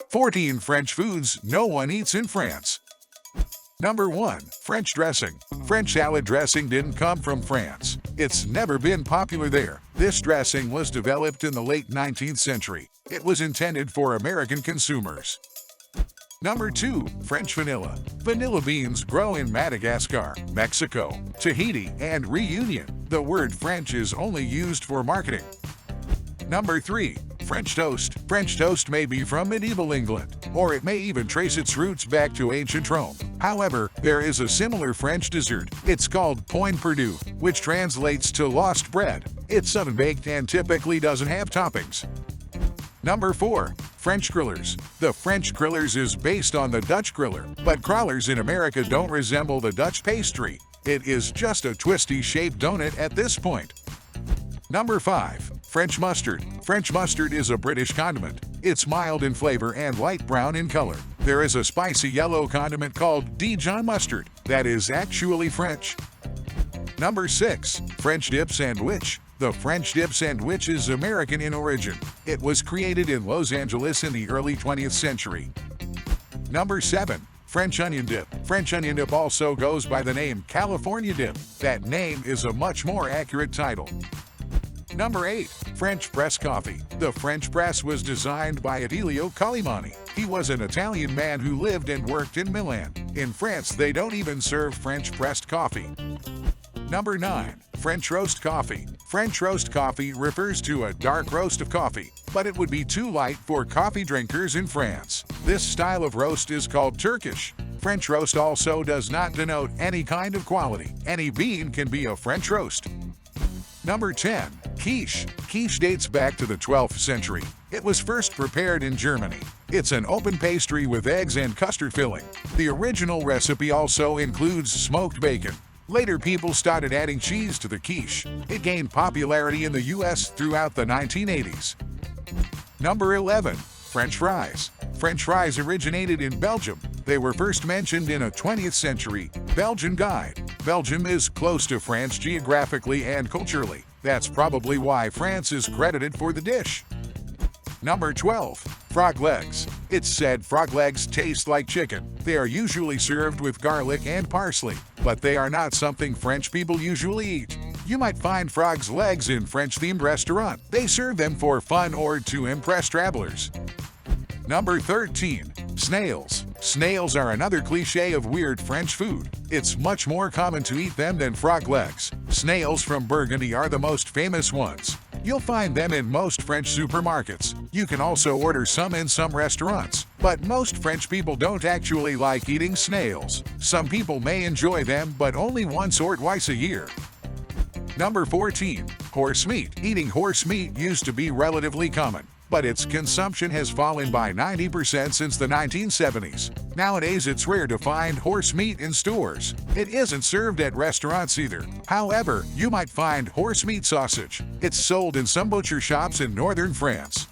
14 French foods no one eats in France. Number 1. French dressing. French salad dressing didn't come from France. It's never been popular there. This dressing was developed in the late 19th century. It was intended for American consumers. Number 2. French vanilla. Vanilla beans grow in Madagascar, Mexico, Tahiti, and Reunion. The word French is only used for marketing. Number 3. French toast. French toast may be from medieval England, or it may even trace its roots back to ancient Rome. However, there is a similar French dessert. It's called pain perdu, which translates to lost bread. It's oven-baked and typically doesn't have toppings. Number 4. French grillers. The French grillers is based on the Dutch griller, but crawlers in America don't resemble the Dutch pastry. It is just a twisty-shaped donut at this point. Number 5. French mustard. French mustard is a British condiment. It's mild in flavor and light brown in color. There is a spicy yellow condiment called Dijon mustard that is actually French. Number 6. French dip sandwich. The French dip sandwich is American in origin. It was created in Los Angeles in the early 20th century. Number 7. French onion dip. French onion dip also goes by the name California dip. That name is a much more accurate title. Number 8. French press coffee. The French press was designed by Attilio Collimani. He was an Italian man who lived and worked in Milan. In France, they don't even serve French pressed coffee. Number 9. French roast coffee. French roast coffee refers to a dark roast of coffee, but it would be too light for coffee drinkers in France. This style of roast is called Turkish. French roast also does not denote any kind of quality. Any bean can be a French roast. Number 10. Quiche. Quiche dates back to the 12th century. It was first prepared in Germany. It's an open pastry with eggs and custard filling. The original recipe also includes smoked bacon. Later, people started adding cheese to the quiche. It gained popularity in the US throughout the 1980s. Number 11. French fries. French fries originated in Belgium. They were first mentioned in a 20th century Belgian guide. Belgium is close to France geographically and culturally. That's probably why France is credited for the dish. Number 12. Frog legs. It's said frog legs taste like chicken. They are usually served with garlic and parsley, but they are not something French people usually eat. You might find frog's legs in French-themed restaurants. They serve them for fun or to impress travelers. Number 13. Snails. Snails are another cliché of weird French food. It's much more common to eat them than frog legs. Snails from Burgundy are the most famous ones. You'll find them in most French supermarkets. You can also order some in some restaurants. But most French people don't actually like eating snails. Some people may enjoy them, but only once or twice a year. Number 14. Horse meat. Eating horse meat used to be relatively common, but its consumption has fallen by 90% since the 1970s. Nowadays, it's rare to find horse meat in stores. It isn't served at restaurants either. However, you might find horse meat sausage. It's sold in some butcher shops in northern France.